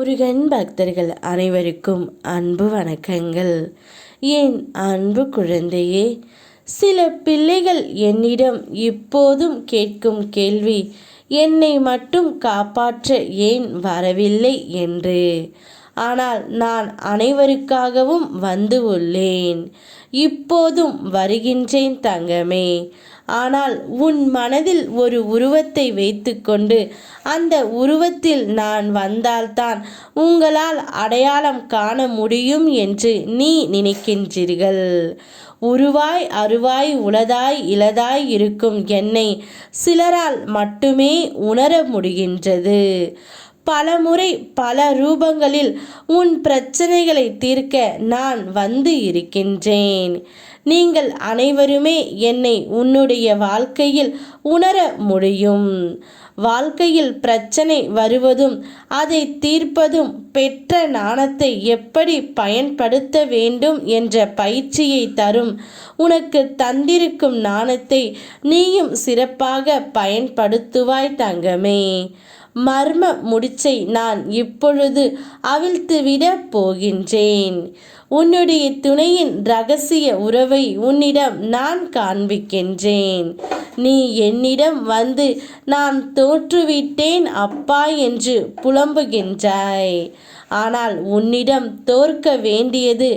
முருகன் பக்தர்கள் அனைவருக்கும் அன்பு வணக்கங்கள். என் அன்பு குழந்தையே, சில பிள்ளைகள் என்னிடம் இப்போதும் கேட்கும் கேள்வி, என்னை மட்டும் காப்பாற்ற ஏன் வரவில்லை என்று. ஆனால் நான் அனைவருக்காகவும் வந்து உள்ளேன். இப்போதும் வருகின்றேன் தங்கமே. ஆனால் உன் மனதில் ஒரு உருவத்தை வைத்துக்கொண்டு அந்த உருவத்தில் நான் வந்தால்தான் உங்களால் அடையாளம் காண முடியும் என்று நீ நினைக்கின்றீர்கள். உருவாய் அருவாய் உளதாய் இலதாய் இருக்கும் என்னை சிலரால் மட்டுமே உணர முடிகின்றது. பலமுறை பல ரூபங்களில் உன் பிரச்சனைகளை தீர்க்க நான் வந்து இருக்கின்றேன். நீங்கள் அனைவருமே என்னை உன்னுடைய வாழ்க்கையில் உணர முடியும். வாழ்க்கையில் பிரச்சனை வருவதும் அதை தீர்ப்பதும் பெற்ற ஞானத்தை எப்படி பயன்படுத்த வேண்டும் என்ற பயிற்சியை தரும். உனக்கு தந்திருக்கும் ஞானத்தை நீயும் சிறப்பாக பயன்படுத்துவாய் தங்கமே. மர்ம முடிச்சை நான் இப்பொழுது அவிழ்த்துவிட போகின்றேன். உன்னுடைய துணையின் இரகசிய உறவை உன்னிடம் நான் காண்பிக்கின்றேன். நீ என்னிடம் வந்து நான் தோற்றுவிட்டேன் அப்பா என்று புலம்புகின்றாய். ஆனால் உன்னிடம் தோற்க வேண்டியது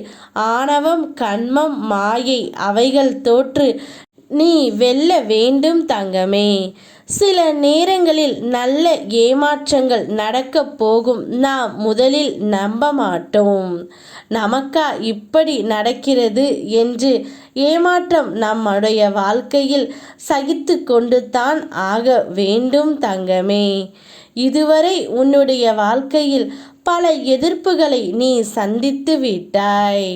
ஆணவம், கண்மம், மாயை. அவைகள் தோற்று நீ வெல்ல வேண்டும் தங்கமே. சில நேரங்களில் நல்ல ஏமாற்றங்கள் நடக்க போகும். நாம் முதலில் நம்ப மாட்டோம். நமக்கா இப்படி நடக்கிறது என்று ஏமாற்றம் நம்முடைய வாழ்க்கையில் சகித்து கொண்டு தான் ஆக வேண்டும் தங்கமே. இதுவரை உன்னுடைய வாழ்க்கையில் பல எதிர்ப்புகளை நீ சந்தித்து விட்டாய்.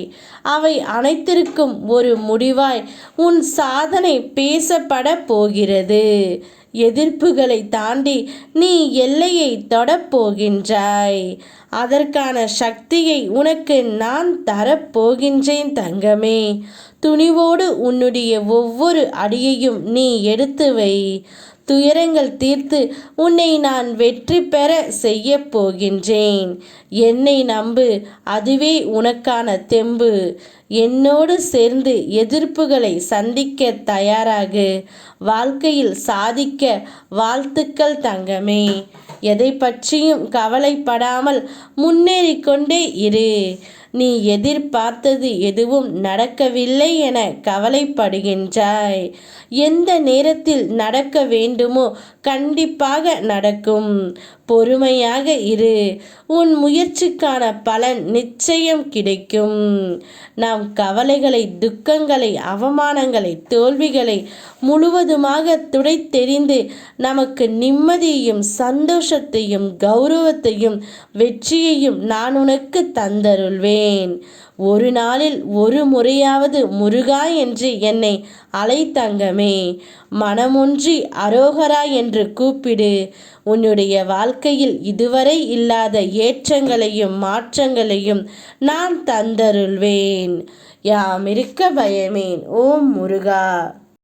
அவை அனைத்திற்கும் ஒரு முடிவாய் உன் சாதனை பேசப்பட போகிறது. எதிர்ப்புகளை தாண்டி நீ எல்லையை தொடப்போகின்றாய். அதற்கான சக்தியை உனக்கு நான் தரப்போகின்றேன் தங்கமே. துணிவோடு உன்னுடைய ஒவ்வொரு அடியையும் நீ எடுத்து வை. துயரங்கள் தீர்த்து உன்னை நான் வெற்றி பெற செய்ய போகின்றேன். என்னை நம்பு, அதுவே உனக்கான தெம்பு. என்னோடு சேர்ந்து எதிர்ப்புகளை சந்திக்க தயாராகு. வாழ்க்கையில் சாதிக்க வாழ்த்துக்கள் தங்கமே. எதை பற்றியும் கவலைப்படாமல் முன்னேறிக்கொண்டே இரு. நீ எதிர்பார்த்தது எதுவும் நடக்கவில்லை என கவலைப்படுகின்றாய். எந்த நேரத்தில் நடக்க வேண்டுமோ கண்டிப்பாக நடக்கும். பொறுமையாக இரு. உன் முயற்சிக்கான பலன் நிச்சயம் கிடைக்கும். நாம் கவலைகளை, துக்கங்களை, அவமானங்களை, தோல்விகளை முழுவதுமாக துடைத்தெறிந்து நமக்கு நிம்மதியையும் சந்தோஷத்தையும் கௌரவத்தையும் வெற்றியையும் நான் உனக்கு தந்தருள்வேன். ஒரு நாளில் ஒரு முறையாவது முருகா என்று என்னை அலை தங்கமே. மனமொன்றி அரோகரா என்று கூப்பிடு. உன்னுடைய வாழ்க்கையில் இதுவரை இல்லாத ஏற்றங்களையும் மாற்றங்களையும் நான் தந்தருள்வேன். யாம் இருக்க பயமேன். ஓம் முருகா.